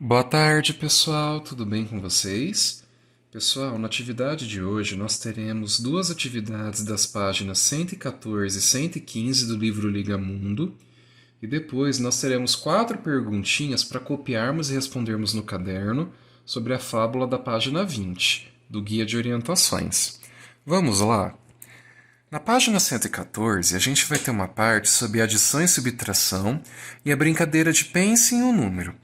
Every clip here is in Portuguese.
Boa tarde, pessoal. Tudo bem com vocês? Pessoal, na atividade de hoje nós teremos duas atividades das páginas 114 e 115 do livro Liga Mundo, e depois nós teremos 4 perguntinhas para copiarmos e respondermos no caderno sobre a fábula da página 20, do Guia de Orientações. Vamos lá? Na página 114, a gente vai ter uma parte sobre adição e subtração e a brincadeira de pense em um número.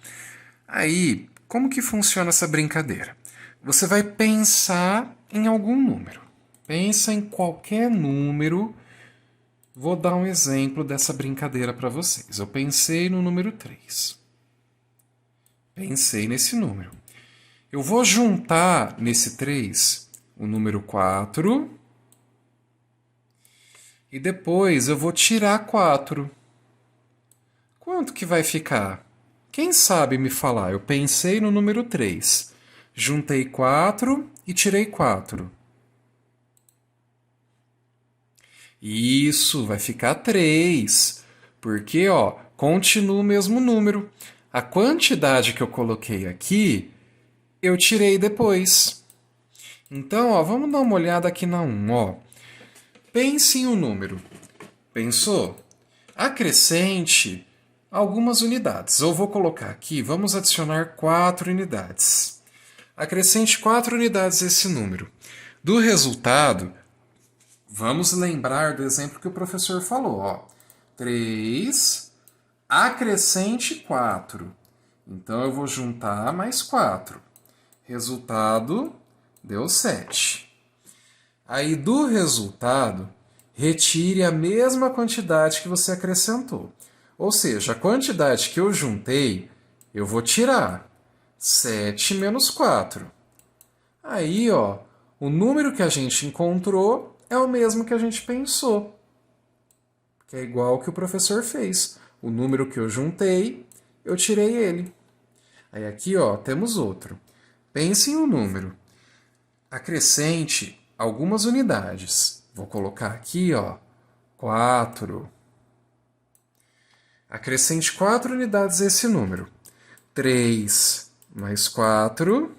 Aí, como que funciona essa brincadeira? Você vai pensar em algum número. Pensa em qualquer número. Vou dar um exemplo dessa brincadeira para vocês. Eu pensei no número 3. Pensei nesse número. Eu vou juntar nesse 3 o número 4 e depois eu vou tirar 4. Quanto que vai ficar? Quem sabe me falar? Eu pensei no número 3. Juntei 4 e tirei 4. Isso, vai ficar 3. Porque, continua o mesmo número. A quantidade que eu coloquei aqui, eu tirei depois. Então, vamos dar uma olhada aqui na 1. Pense em um número. Pensou? Acrescente algumas unidades. Eu vou colocar aqui, vamos adicionar 4 unidades. Acrescente 4 unidades a esse número. Do resultado, vamos lembrar do exemplo que o professor falou. 3, acrescente 4. Então, eu vou juntar mais 4. Resultado, deu 7. Aí, do resultado, retire a mesma quantidade que você acrescentou. Ou seja, a quantidade que eu juntei, eu vou tirar. 7 menos 4. Aí, o número que a gente encontrou é o mesmo que a gente pensou. Que é igual ao que o professor fez. O número que eu juntei, eu tirei ele. Aí aqui, temos outro. Pense em um número. Acrescente algumas unidades. Vou colocar aqui, 4. Acrescente 4 unidades a esse número. 3 mais 4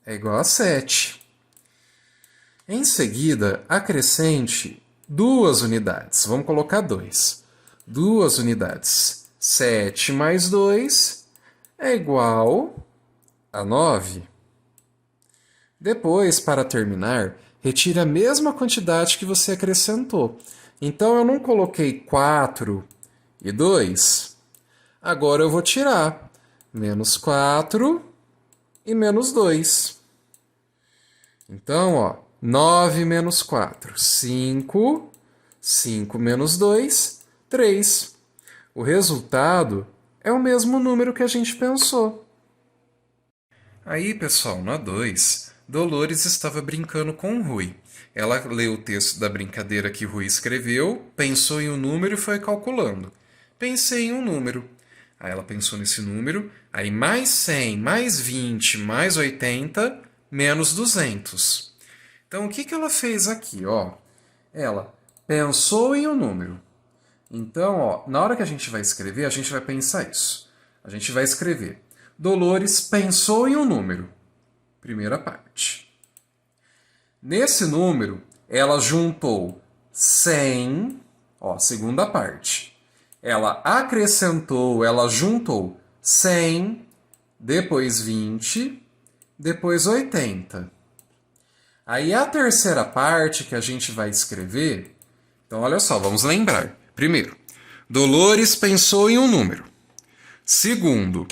é igual a 7. Em seguida, acrescente 2 unidades. Vamos colocar 2. 2 unidades. 7 mais 2 é igual a 9. Depois, para terminar, retire a mesma quantidade que você acrescentou. Então, eu não coloquei 4 e 2. Agora eu vou tirar menos 4 e menos 2. Então, 9 menos 4, 5. 5 menos 2, 3. O resultado é o mesmo número que a gente pensou. Aí, pessoal, na 2, Dolores estava brincando com o Rui. Ela leu o texto da brincadeira que Rui escreveu, pensou em um número e foi calculando. Pensei em um número. Aí ela pensou nesse número, aí mais 100, mais 20, mais 80, menos 200. Então, o que ela fez aqui? Ela pensou em um número. Então, na hora que a gente vai escrever, a gente vai pensar isso. A gente vai escrever: Dolores pensou em um número. Primeira parte. Nesse número, ela juntou 100, segunda parte. Ela acrescentou, ela juntou 100, depois 20, depois 80. Aí a terceira parte que a gente vai escrever, então olha só, vamos lembrar. Primeiro, Dolores pensou em um número. Segundo,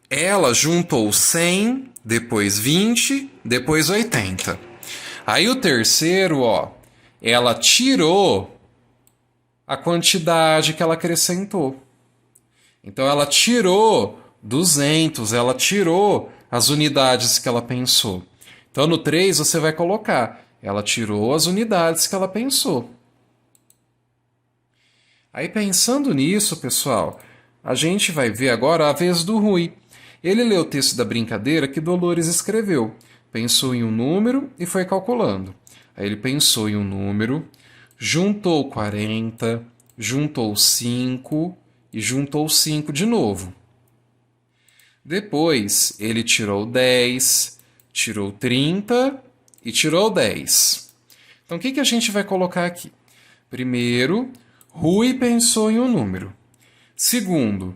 ela juntou 100, depois 20, depois 80. Aí o terceiro, ela tirou a quantidade que ela acrescentou. Então, ela tirou 200, ela tirou as unidades que ela pensou. Então, no 3, você vai colocar: ela tirou as unidades que ela pensou. Aí, pensando nisso, pessoal, a gente vai ver agora a vez do Rui. Ele leu o texto da brincadeira que Dolores escreveu. Pensou em um número e foi calculando. Aí ele pensou em um número, juntou 40, juntou 5 e juntou 5 de novo. Depois, ele tirou 10, tirou 30 e tirou 10. Então, o que a gente vai colocar aqui? Primeiro, Rui pensou em um número. Segundo,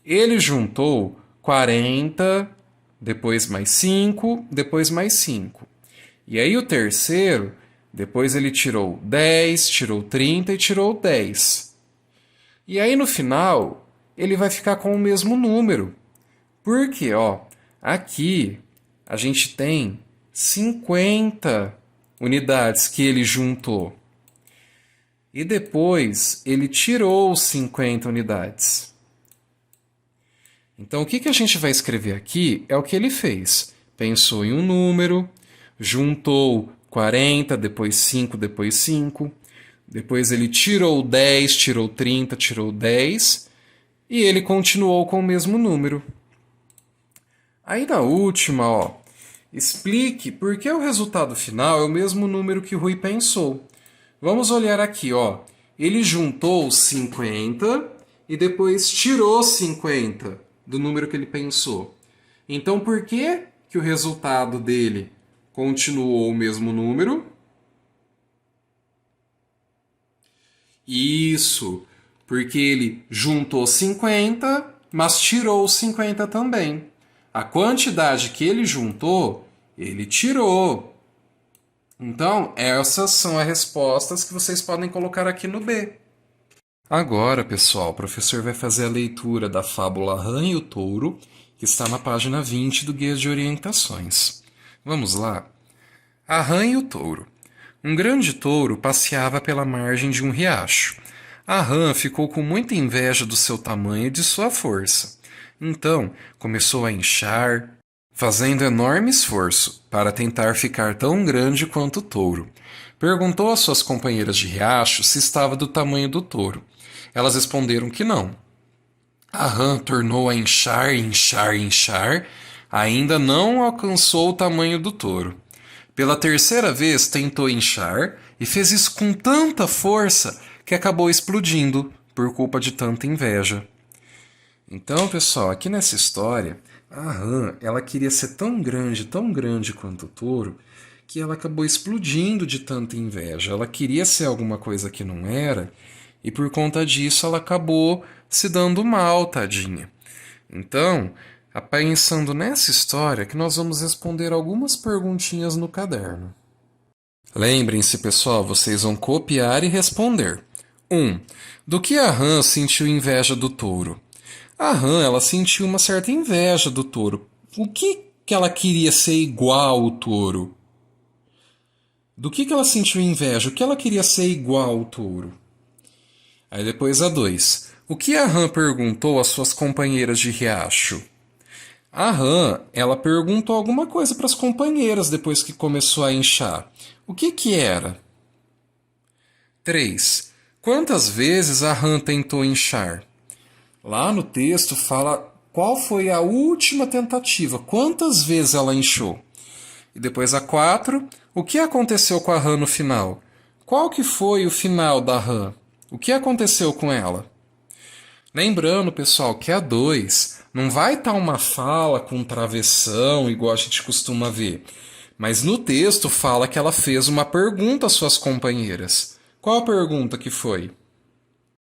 ele juntou 40, depois mais 5, depois mais 5. E aí o terceiro, depois ele tirou 10, tirou 30 e tirou 10. E aí no final, ele vai ficar com o mesmo número. Porque, ó, aqui a gente tem 50 unidades que ele juntou. E depois ele tirou 50 unidades. Então o que a gente vai escrever aqui é o que ele fez. Pensou em um número, juntou 40, depois 5, depois 5. Depois ele tirou 10, tirou 30, tirou 10. E ele continuou com o mesmo número. Aí na última, ó, explique por que o resultado final é o mesmo número que Rui pensou. Vamos olhar aqui, ó. Ele juntou 50 e depois tirou 50 do número que ele pensou. Então por que o resultado dele continuou o mesmo número? Isso, porque ele juntou 50, mas tirou 50 também. A quantidade que ele juntou, ele tirou. Então, essas são as respostas que vocês podem colocar aqui no B. Agora, pessoal, o professor vai fazer a leitura da fábula A Rã e o Touro, que está na página 20 do Guia de Orientações. Vamos lá? A Rã e o Touro. Um grande touro passeava pela margem de um riacho. A rã ficou com muita inveja do seu tamanho e de sua força. Então, começou a inchar, fazendo enorme esforço para tentar ficar tão grande quanto o touro. Perguntou às suas companheiras de riacho se estava do tamanho do touro. Elas responderam que não. A rã tornou a inchar, inchar, inchar, ainda não alcançou o tamanho do touro. Pela terceira vez tentou inchar e fez isso com tanta força que acabou explodindo por culpa de tanta inveja. Então, pessoal, aqui nessa história, a rã, ela queria ser tão grande quanto o touro, que ela acabou explodindo de tanta inveja. Ela queria ser alguma coisa que não era, e por conta disso ela acabou se dando mal, tadinha. Então, pensando nessa história, que nós vamos responder algumas perguntinhas no caderno. Lembrem-se, pessoal, vocês vão copiar e responder. 1. Do que a rã sentiu inveja do touro? A rã, ela sentiu uma certa inveja do touro. O que ela queria ser igual ao touro? Do que ela sentiu inveja? O que ela queria ser igual ao touro? Aí depois a 2. O que a rã perguntou às suas companheiras de riacho? A rã, ela perguntou alguma coisa para as companheiras depois que começou a inchar. O que era? 3. Quantas vezes a rã tentou inchar? Lá no texto fala qual foi a última tentativa, quantas vezes ela inchou. E depois a 4, o que aconteceu com a rã no final? Qual que foi o final da rã? O que aconteceu com ela? Lembrando, pessoal, que a 2 não vai estar uma fala com travessão, igual a gente costuma ver. Mas no texto fala que ela fez uma pergunta às suas companheiras. Qual a pergunta que foi?